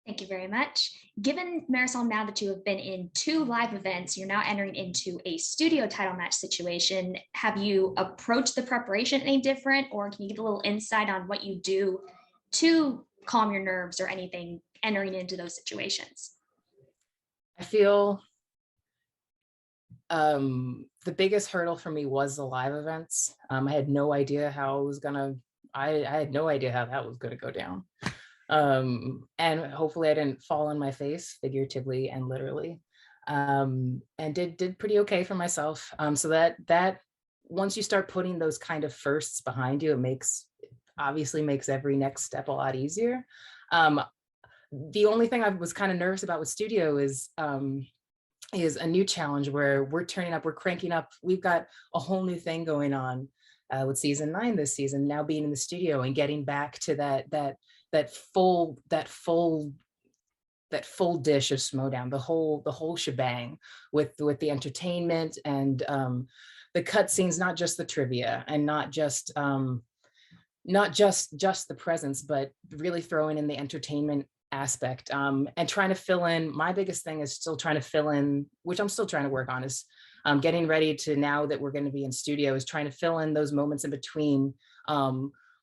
Thank you very much. Given, Marisol, now that you have been in 2 live events, you're now entering into a studio title match situation. Have you approached the preparation any different, or can you give a little insight on what you do to calm your nerves or anything entering into those situations? I feel the biggest hurdle for me was the live events. I had no idea how it was I had no idea how that was gonna go down. And hopefully I didn't fall on my face, figuratively and literally, and did pretty okay for myself. So that once you start putting those kind of firsts behind you, it obviously makes every next step a lot easier. The only thing I was kind of nervous about with studio is a new challenge where we're turning up, we're cranking up. We've got a whole new thing going on with season 9 this season, now being in the studio and getting back to that full dish of Schmoedown, the whole shebang with the entertainment and the cutscenes, not just the trivia and not just the presence, but really throwing in the entertainment aspect, and trying to fill in. My biggest thing is still trying to fill in, which I'm still trying to work on, is getting ready to, now that we're going to be in studio, is trying to fill in those moments in between,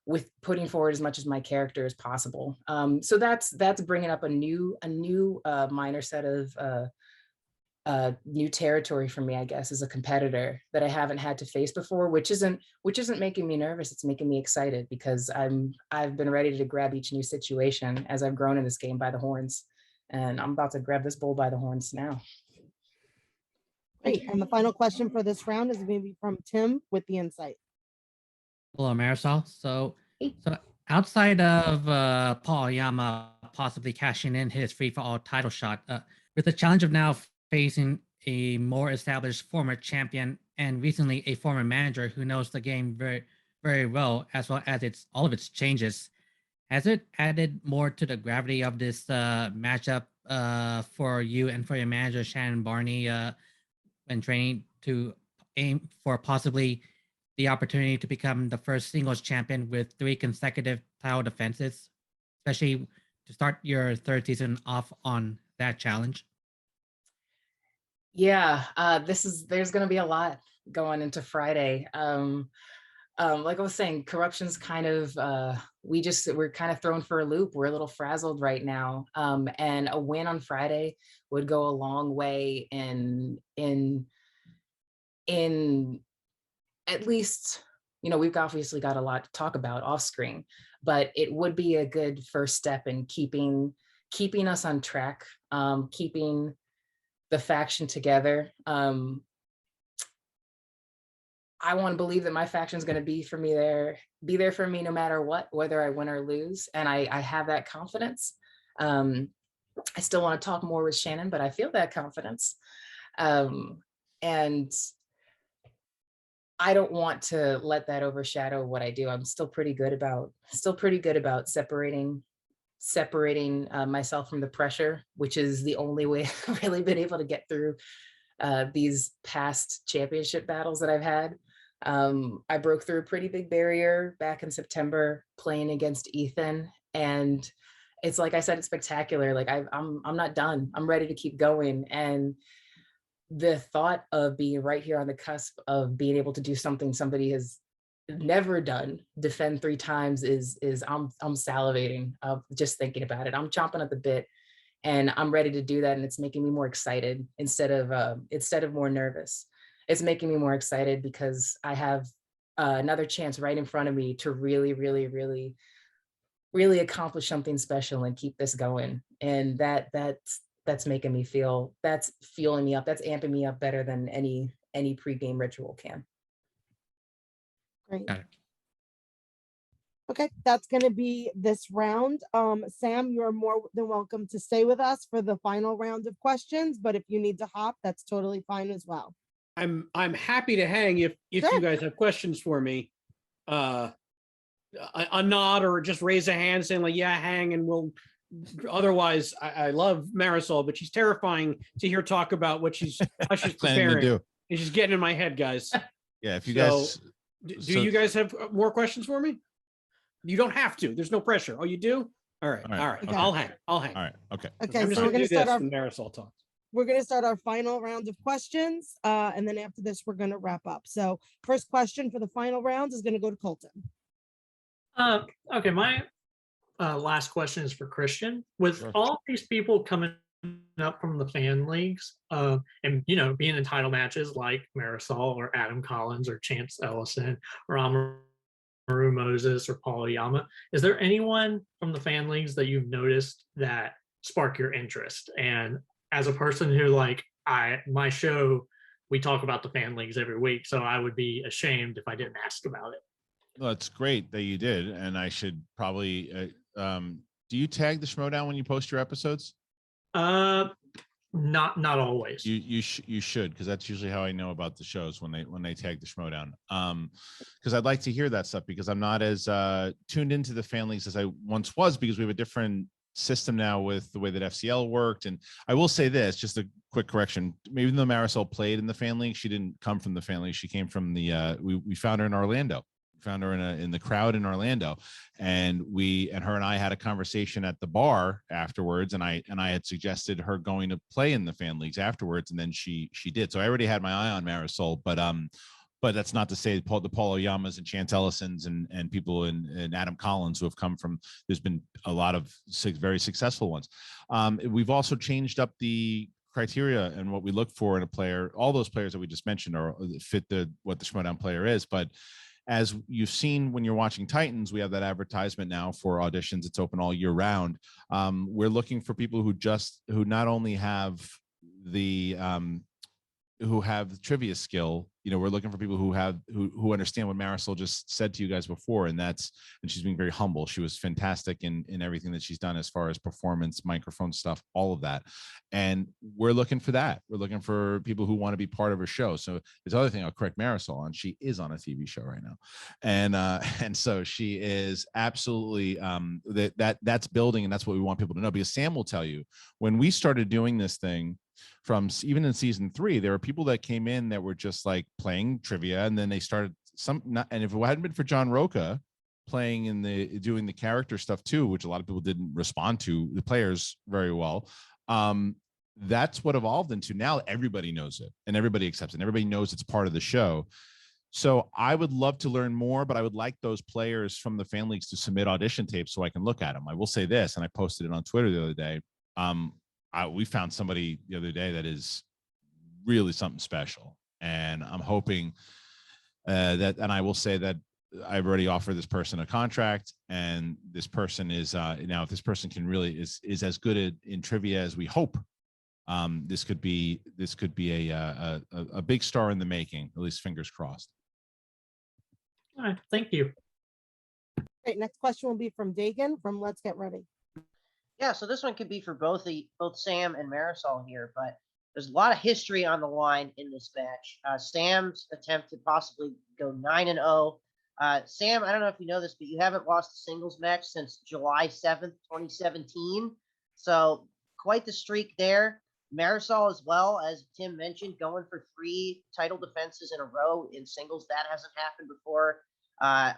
with putting forward as much as my character as possible. So that's bringing up a new minor set of new territory for me, I guess, as a competitor that I haven't had to face before, which isn't making me nervous. It's making me excited, because I've been ready to grab each new situation as I've grown in this game by the horns, and I'm about to grab this bull by the horns now. Great. And the final question for this round is going to be from Tim with the insight. Hello, Marisol. So outside of Paul Oyama possibly cashing in his free-for-all title shot, with the challenge of now facing a more established former champion and recently a former manager who knows the game very, very well, as well as all of its changes, has it added more to the gravity of this matchup for you and for your manager, Shannon Barney, when training to aim for possibly the opportunity to become the first singles champion with 3 consecutive title defenses, especially to start your 3rd season off on that challenge? Yeah, there's going to be a lot going into Friday. Like I was saying, Korruption's kind of, we're kind of thrown for a loop. We're a little frazzled right now. And a win on Friday would go a long way in at least, we've obviously got a lot to talk about off screen, but it would be a good first step in keeping us on track, keeping the faction together. I want to believe that my faction is going to be there for me no matter what, whether I win or lose, and I have that confidence. I still want to talk more with Shannon, but I feel that confidence, and I don't want to let that overshadow what I do. I'm still pretty good about separating myself from the pressure, which is the only way I've really been able to get through these past championship battles that I've had. I broke through a pretty big barrier back in September playing against Ethan, and it's like I said, it's spectacular. Like I'm not done. I'm ready to keep going, and the thought of being right here on the cusp of being able to do something somebody has never done, defend 3 times, is I'm salivating just thinking about it. I'm chomping at the bit, and I'm ready to do that, and it's making me more excited instead of more nervous. it's making me more excited because I have another chance right in front of me to really, really, really, really accomplish something special and keep this going. And that's making me feel, that's fueling me up, that's amping me up better than any pregame ritual can. Great. Got it. Okay, that's going to be this round. Sam, you're more than welcome to stay with us for the final round of questions, but if you need to hop, that's totally fine as well. I'm happy to hang if Sure. you guys have questions for me. A nod or just raise a hand saying like, yeah, hang, and we'll. Otherwise, I love Marisol, but she's terrifying to hear talk about what she's how she's Planning to preparing. do. And she's getting in my head, guys. Yeah, if you So, guys, Do so- you guys have more questions for me? You don't have to. There's no pressure. Oh, you do? All right. All right, All right. okay. I'll hang. I'll hang. all right, okay. Okay, I'm just so we're going going to to do start this our when Marisol talks. we're going to start our final round of questions, and then after this, we're going to wrap up. So, first question for the final round is going to go to Colton. Okay, my last question is for Kristian. With Sure. all these people coming up from the fan leagues, and being in title matches like Marisol or Adam Collins or Chance Ellison or Amaru Moses or Paul Oyama, is there anyone from the fan leagues that you've noticed that spark your interest? And as a person who my show, we talk about the fan leagues every week, so I would be ashamed if I didn't ask about it. Well, it's great that you did, and I should probably. Do you tag the Schmoedown when you post your episodes? Not always. You should, because that's usually how I know about the shows, when they tag the Schmoedown. Because I'd like to hear that stuff, because I'm not as tuned into the fan leagues as I once was, because we have a different system now with the way that FCL worked. And I will say this, just a quick correction: even though Marisol played in the fan league, she didn't come from the fan league. She came from the we found her in Orlando. Found her in the crowd in Orlando, and her and I had a conversation at the bar afterwards, and I had suggested her going to play in the fan leagues afterwards, and then she did. So I already had my eye on Marisol, but that's not to say the Paul Oyamas and Chance Ellisons and people and Adam Collins who have come from. There's been a lot of very successful ones. We've also changed up the criteria and what we look for in a player. All those players that we just mentioned are fit what the Schmoedown player is, but as you've seen when you're watching Titans, we have that advertisement now for auditions. It's open all year round. We're looking for people who not only have the trivia skill. We're looking for people who understand what Marisol just said to you guys before, and she's being very humble. She was fantastic in everything that she's done as far as performance, microphone stuff, all of that. And we're looking for that. We're looking for people who want to be part of her show. So there's other thing I'll correct Marisol on. She is on a TV show right now, and so she is absolutely that's building, and that's what we want people to know. Because Sam will tell you, when we started doing this thing, from even in season 3, there were people that came in that were just like playing trivia, and then they started and if it hadn't been for John Roca playing doing the character stuff too, which a lot of people didn't respond to the players very well, that's what evolved into. Now everybody knows it and everybody accepts it, and everybody knows it's part of the show. So I would love to learn more, but I would like those players from the fan leagues to submit audition tapes so I can look at them. I will say this, and I posted it on Twitter the other day. We found somebody the other day that is really something special, and I'm hoping that. And I will say that I've already offered this person a contract, and this person is now, if this person can really is as good in trivia as we hope, this could be a big star in the making. At least fingers crossed. All right, thank you. Great. Next question will be from Dagan from Let's Get Ready. Yeah, so this one could be for both Sam and Marisol here, but there's a lot of history on the line in this match. Sam's attempt to possibly go 9-0. Sam, I don't know if you know this, but you haven't lost a singles match since July 7th, 2017. So quite the streak there. Marisol, as well, as Tim mentioned, going for 3 title defenses in a row in singles. That hasn't happened before.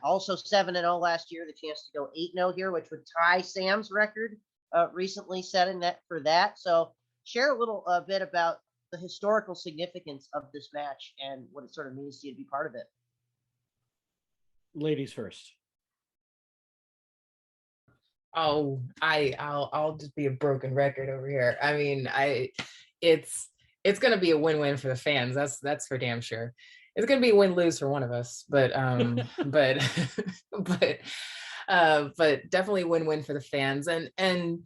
Also 7-0 last year, the chance to go 8-0 here, which would tie Sam's record recently setting that for that. So share a little bit about the historical significance of this match and what it sort of means to you to be part of it. Ladies first. Oh, I'll just be a broken record over here. I mean, it's it's gonna be a win-win for the fans. That's for damn sure. It's gonna be a win-lose for one of us, but but but definitely win-win for the fans. And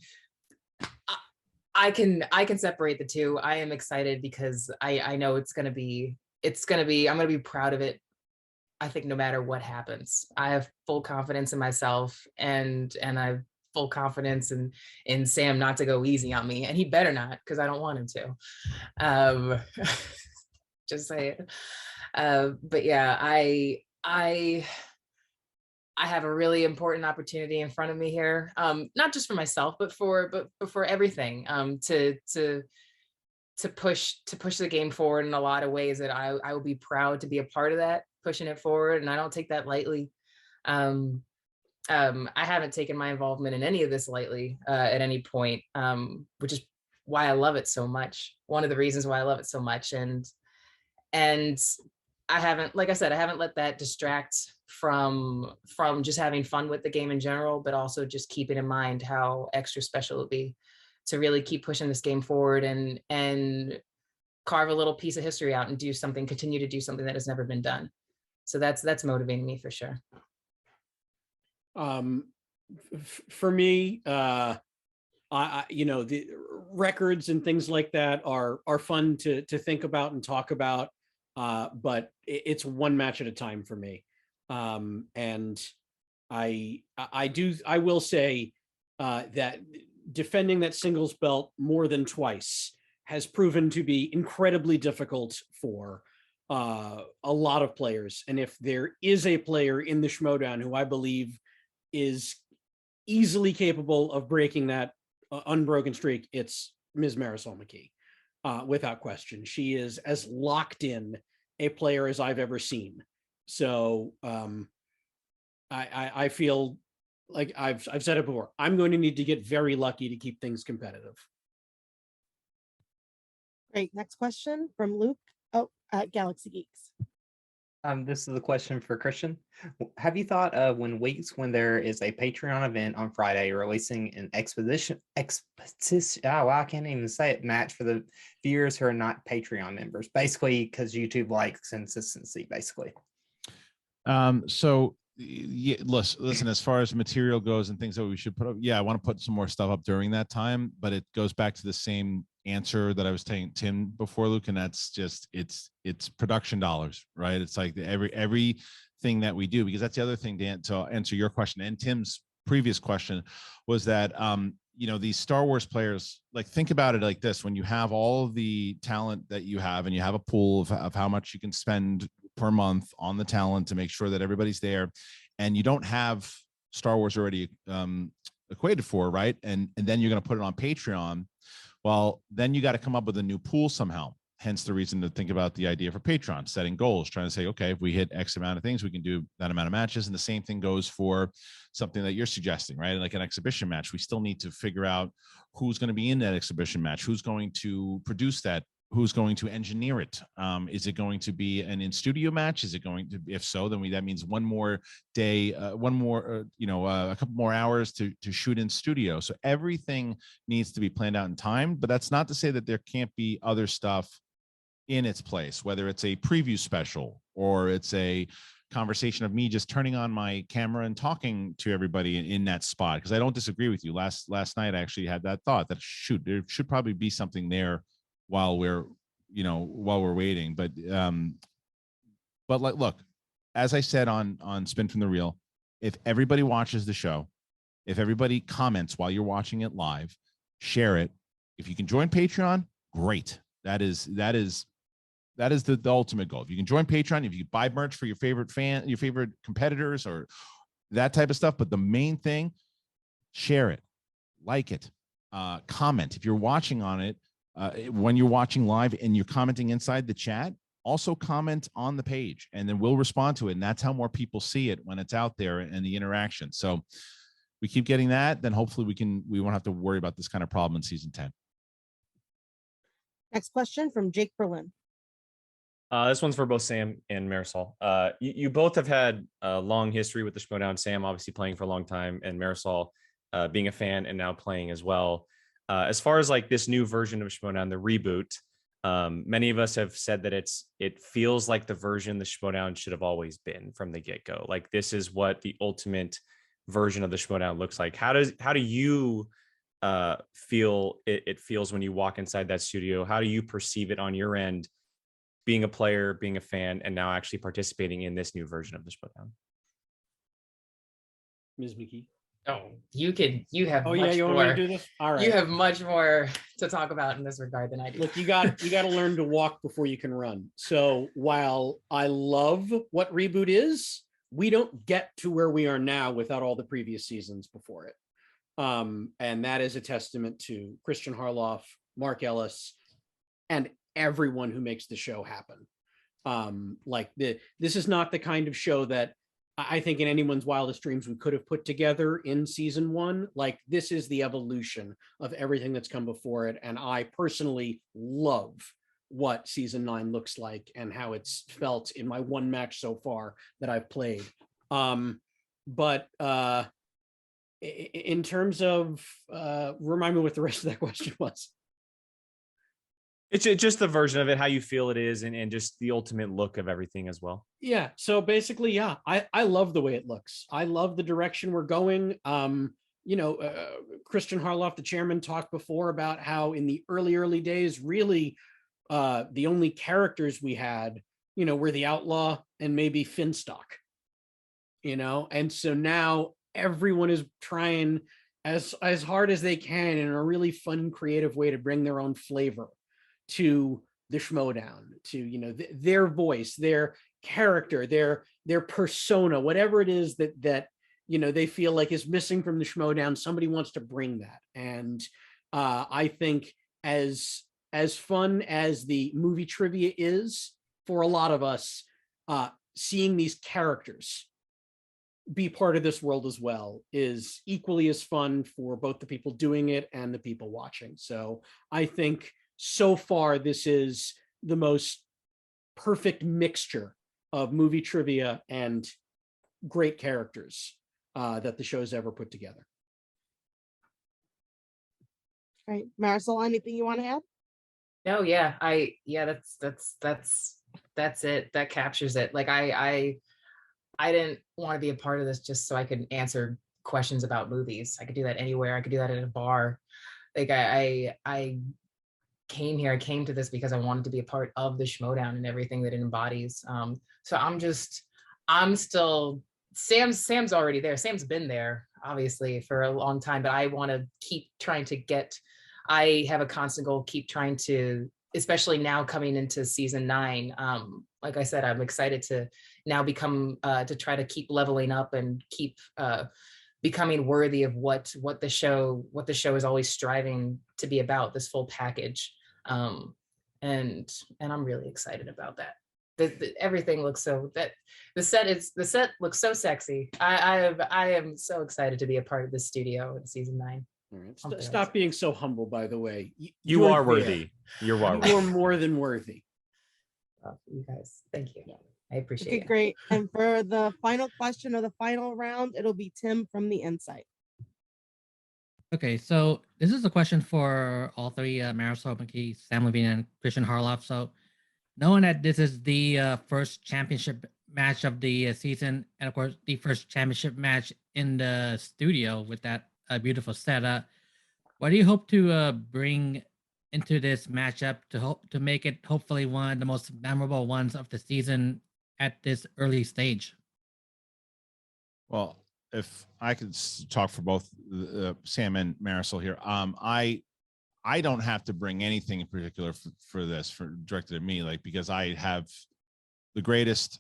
I can separate the two. I am excited because I know I'm gonna be proud of it. I think no matter what happens, I have full confidence in myself, and I have full confidence in Sam not to go easy on me, and he better not, because I don't want him to. Just say it. But yeah, I have a really important opportunity in front of me here, not just for myself, but for everything, to push the game forward in a lot of ways that I will be proud to be a part of that, pushing it forward, and I don't take that lightly. I haven't taken my involvement in any of this lightly at any point, which is why I love it so much. One of the reasons why I love it so much, and I haven't, like I said, I haven't let that distract from just having fun with the game in general, but also just keeping in mind how extra special it'll be to really keep pushing this game forward and carve a little piece of history out and continue to do something that has never been done. So that's motivating me for sure. For me, the records and things like that are fun to think about and talk about, but it's one match at a time for me. And I will say that defending that singles belt more than twice has proven to be incredibly difficult for a lot of players. And if there is a player in the Schmoedown who I believe is easily capable of breaking that unbroken streak, it's Ms. Marisol McKee, without question. She is as locked in a player as I've ever seen. So I feel like I've said it before, I'm going to need to get very lucky to keep things competitive. Great. Next question from Luke at Galaxy Geeks. This is a question for Kristian. Have you thought of when there is a Patreon event on Friday releasing an expedition, I can't even say it, match for the viewers who are not Patreon members, basically because YouTube likes consistency, basically. So yeah, listen, as far as material goes and things that we should put up, yeah, I want to put some more stuff up during that time, but it goes back to the same answer that I was telling Tim before, Luke, and that's just it's production dollars, right? It's like everything that we do, because that's the other thing, Dan, to answer your question and Tim's previous question was that these Star Wars players, like, think about it like this: when you have all of the talent that you have and you have a pool of how much you can spend per month on the talent to make sure that everybody's there, and you don't have Star Wars already equated for, right? And then you're going to put it on Patreon. Well, then you got to come up with a new pool somehow. Hence the reason to think about the idea for Patreon, setting goals, trying to say, okay, if we hit X amount of things, we can do that amount of matches. And the same thing goes for something that you're suggesting, right? Like an exhibition match. We still need to figure out who's going to be in that exhibition match, who's going to produce that, who's going to engineer it. Is it going to be an in-studio match? Is it going to, if so, then that means one more day, a couple more hours to shoot in studio. So everything needs to be planned out in time, but that's not to say that there can't be other stuff in its place, whether it's a preview special or it's a conversation of me just turning on my camera and talking to everybody in that spot. Because I don't disagree with you. Last night, I actually had that thought that there should probably be something there while we're waiting. But like, look, as I said on Spin from the Reel, if everybody watches the show, if everybody comments while you're watching it live, share it. If you can join Patreon, great. That is the ultimate goal. If you can join Patreon, if you buy merch for your favorite competitors or that type of stuff, but the main thing, share it, like it, comment. If you're watching on it, when you're watching live and you're commenting inside the chat, also comment on the page, and then we'll respond to it. And that's how more people see it when it's out there and the interaction. So we keep getting that, then hopefully we won't have to worry about this kind of problem in season 10. Next question from Jake Berlin. This one's for both Sam and Marisol. You both have had a long history with the Schmoedown. Sam obviously playing for a long time, and Marisol being a fan and now playing as well. As far as like this new version of Schmoedown, the reboot, Many of us have said that it feels like the version the Schmoedown should have always been from the get-go. Like, this is what the ultimate version of the Schmoedown looks like. How do you feel it feels when you walk inside that studio? How do you perceive it on your end, being a player, being a fan, and now actually participating in this new version of the Schmoedown? Ms. McKee. Oh, you have Oh much yeah, you want me more. to do this? All right. You have much more to talk about in this regard than I do. Look, you got to learn to walk before you can run. So while I love what Reboot is, we don't get to where we are now without all the previous seasons before it. And that is a testament to Kristian Harloff, Mark Ellis, and everyone who makes the show happen. This is not the kind of show that I think in anyone's wildest dreams we could have put together in season 1. Like, this is the evolution of everything that's come before it. And I personally love what season 9 looks like and how it's felt in my one match so far that I've played. But in terms of, remind me what the rest of that question was. It's just the version of it, how you feel it is, and just the ultimate look of everything as well. Yeah. So basically, yeah, I love the way it looks. I love the direction we're going. Kristian Harloff, the chairman, talked before about how in the early days, really, the only characters we had, were the Outlaw and maybe Finstock, and so now everyone is trying as hard as they can in a really fun, creative way to bring their own flavor to the Schmoedown, to their voice, their character, their persona, whatever it is that they feel like is missing from the Schmoedown. Somebody wants to bring that, and I think as fun as the movie trivia is for a lot of us, seeing these characters be part of this world as well is equally as fun for both the people doing it and the people watching. So I think so far, this is the most perfect mixture of movie trivia and great characters that the show's ever put together. Right, Marisol, anything you want to add? No, yeah, that's it. That captures it. Like, I didn't want to be a part of this just so I could answer questions about movies. I could do that anywhere. I could do that at a bar. Like, I came here. I came to this because I wanted to be a part of the Schmoedown and everything that it embodies. So I'm still, Sam's already there. Sam's been there obviously for a long time, but I want to keep trying to I have a constant goal, keep trying to, especially now coming into season 9. Like I said, I'm excited to now become, to try to keep leveling up and keep becoming worthy of what the show is always striving to be about, this full package. And I'm really excited about that. Everything looks so, that the set looks so sexy. I am so excited to be a part of this studio in season 9. All right. Stop being so humble, by the way. You are worthy. You are more than worthy. You guys, thank you. I appreciate it. Great. And for the final question of the final round, it'll be Tim from the Insight. Okay, so this is a question for all three, Marisol McKee, Samm Levine, and Kristian Harloff. So knowing that this is the first championship match of the season, and of course the first championship match in the studio with that beautiful setup, what do you hope to bring into this matchup to make it hopefully one of the most memorable ones of the season at this early stage? Well, if I could talk for both Sam and Marisol here, I don't have to bring anything in particular for this, directed at me, like, because I have the greatest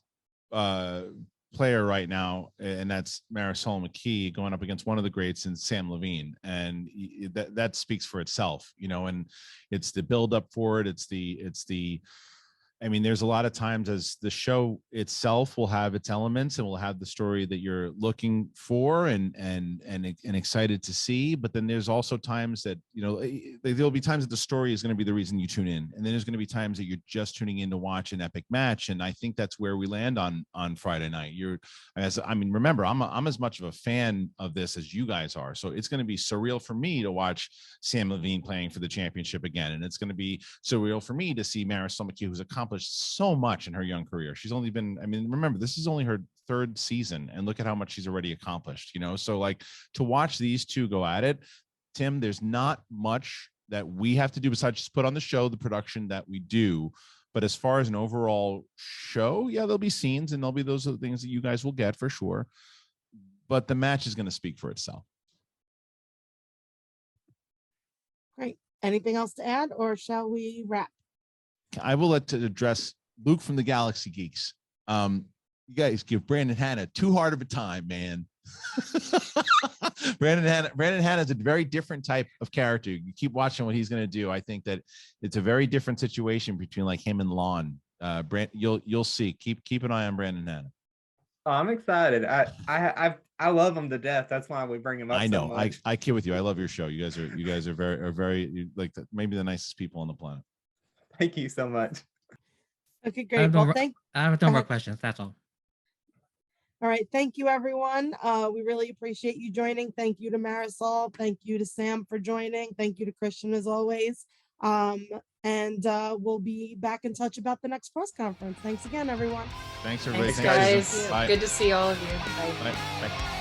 player right now, and that's Marisol McKee going up against one of the greats in Samm Levine, and that speaks for itself, and it's the build up for it. It's the I mean, there's a lot of times as the show itself will have its elements and will have the story that you're looking for and excited to see. But then there's also times that, you know, there'll be times that the story is going to be the reason you tune in. And then there's going to be times that you're just tuning in to watch an epic match. And I think that's where we land on Friday night. Remember, I'm as much of a fan of this as you guys are. So it's going to be surreal for me to watch Samm Levine playing for the championship again. And it's going to be surreal for me to see Marisol McKee, who's accomplished so much in her young career. She's only been, remember, this is only her 3rd season, and look at how much she's already accomplished, you know? So like, to watch these two go at it, Tim, there's not much that we have to do besides just put on the show, the production that we do. But as far as an overall show, yeah, there'll be scenes and there'll be those things that you guys will get for sure. But the match is going to speak for itself. Great. Anything else to add, or shall we wrap? I will let to address Luke from the Galaxy Geeks. You guys give Brandon Hanna too hard of a time, man. Brandon Hanna is a very different type of character. You keep watching what he's going to do. I think that it's a very different situation between like him and Lon. You'll see. Keep an eye on Brandon Hanna. Oh, I'm excited. I love him to death. That's why we bring him up. I know. So much. I kid with you. I love your show. You guys are very like maybe the nicest people on the planet. Thank you so much. Okay, I great. have Well, I have no go more ahead. questions. That's all. All right. Thank you, everyone. We really appreciate you joining. Thank you to Marisol. Thank you to Sam for joining. Thank you to Kristian as always. And we'll be back in touch about the next press conference. Thanks again, everyone. Thanks, everybody. Thanks, guys. Bye. Good to see all of you. Bye. Bye.